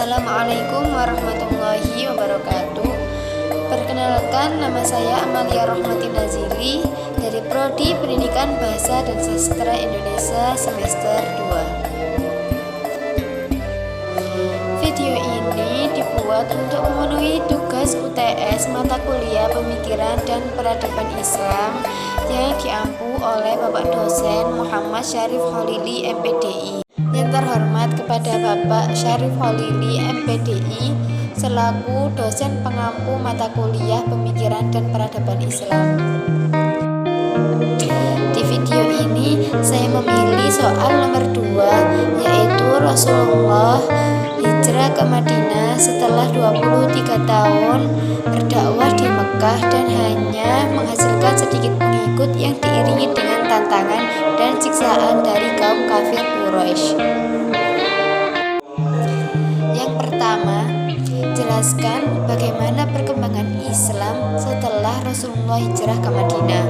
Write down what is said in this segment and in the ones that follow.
Assalamualaikum warahmatullahi wabarakatuh. Perkenalkan, nama saya Amalia Rohmati Nazili dari Prodi Pendidikan Bahasa dan Sastra Indonesia semester 2. Video ini dibuat untuk memenuhi tugas UTS mata kuliah Pemikiran dan Peradaban Islam yang diampu oleh Bapak Dosen Muhammad Syarif Kholili MPDI. Yang terhormat kepada Bapak Syarif Kholili MPDI selaku dosen pengampu mata kuliah Pemikiran dan Peradaban Islam. Di video ini saya memilih soal nomor 2, yaitu Rasulullah hijrah ke Madinah setelah 23 tahun berdakwah di Mekah dan hanya menghasilkan sedikit pengikut yang diiringi dengan tantangan dan siksaan dari kaum kafir Quraisy. Yang pertama, jelaskan bagaimana perkembangan Islam setelah Rasulullah hijrah ke Madinah.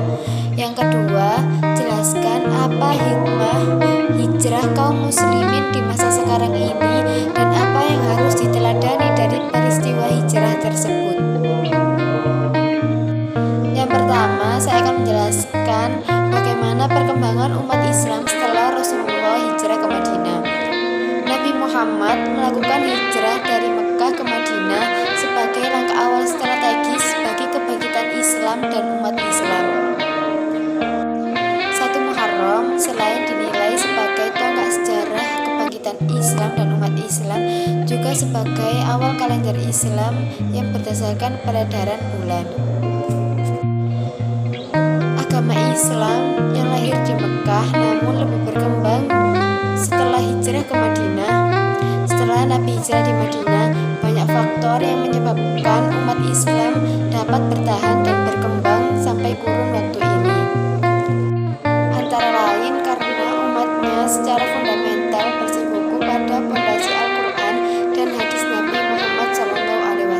Yang kedua, jelaskan apa hikmah hijrah kaum muslimin di masa sekarang ini dan apa yang harus diteladani dari peristiwa hijrah tersebut. Yang pertama, saya akan menjelaskan bagaimana perkembangan umat Islam setelah Rasulullah hijrah ke Madinah. Nabi Muhammad melakukan hijrah dari Mekah ke Madinah sebagai langkah awal strategis bagi kebangkitan Islam dan umat Islam. 1 Muharram selain dinilai sebagai tonggak sejarah kebangkitan Islam dan umat Islam, juga sebagai awal kalender Islam yang berdasarkan peredaran bulan. Agama Islam yang lahir di Mekah namun lebih berkembang setelah hijrah ke Madinah. Setelah Nabi hijrah di Madinah, banyak faktor yang menyebabkan umat Islam dapat bertahan dan berkembang sampai kurun waktu ini. Antara lain karena umatnya secara fundamental bersikukuh pada pondasi Al-Quran dan hadis Nabi Muhammad SAW.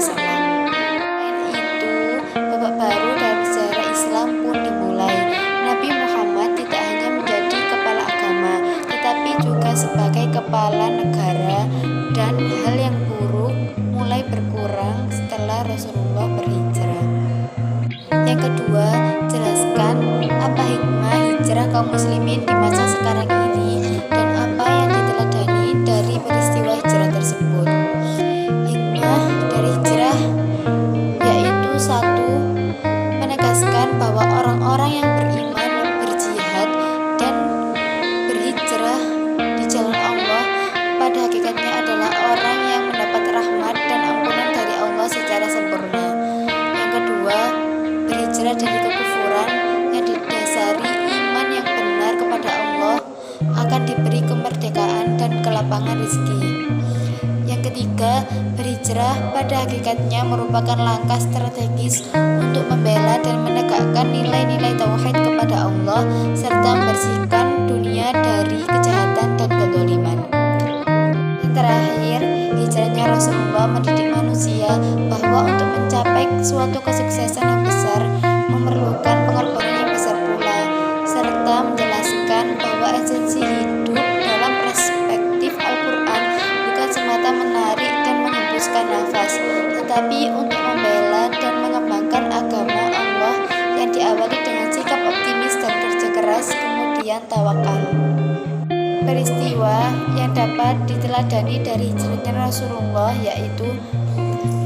Selain itu, babak baru dalam sejarah Islam pun dimulai. Nabi Muhammad tidak hanya menjadi kepala agama, tetapi juga sebagai kepala negara, dan hal yang buruk mulai berkurang setelah Rasulullah berhijrah. Yang kedua, jelaskan apa hikmah hijrah kaum muslimin di masa sekarang ini dan apa yang diteladani dari peristiwa hijrah tersebut. Hikmah dari hijrah yaitu 1. Menegaskan bahwa orang-orang yang beriman, berjihad, dan berhijrah di jalan Allah pada hakikatnya adalah orang yang mendapat rahmat dan ampunan dari Allah secara sempurna. Yang kedua, berhijrah dari kekufuran yang didasari iman yang benar kepada Allah akan diberi kemerdekaan dan kelapangan rezeki. Yang ketiga, berhijrah pada hakikatnya merupakan langkah strategis untuk membela dan menegakkan nilai-nilai tauhid kepada Allah serta membersihkan dunia dari kejahatan dan kezaliman. Yang terakhir, hijrahnya Rasulullah mendidik manusia bahwa untuk mencapai suatu kesuksesan yang besar memerlukan pengorbanan yang besar pula, serta menjelaskan bahwa esensi hidup dalam perspektif Al-Quran bukan semata menarik dan menghembuskan nafas, tetapi untuk membela dan mengembangkan agama Allah yang diawali dengan sikap optimis dan kerja keras, kemudian tawakal. Peristiwa yang dapat diteladani dari hijrahnya Rasulullah yaitu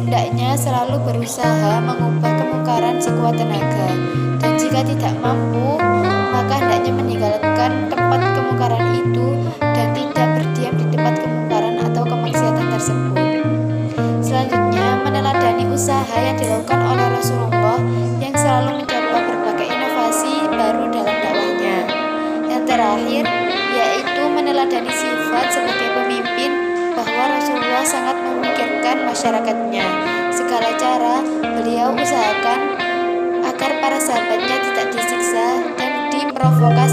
hendaknya selalu berusaha mengubah kemungkaran sekuat tenaga, dan jika tidak mampu maka hendaknya meninggalkan tempat kemungkaran itu dan tidak berdiam di tempat kemungkaran atau kemaksiatan tersebut. Selanjutnya, meneladani usaha yang dilakukan oleh Rasulullah yang selalu mencoba berbagai inovasi baru dalam dakwahnya. Yang terakhir, yaitu meneladani sifat sebagai pemimpin bahwa Rasulullah sangat memikirkan masyarakatnya. Segala cara beliau usahakan agar para sahabatnya tidak disiksa dan diprovokasi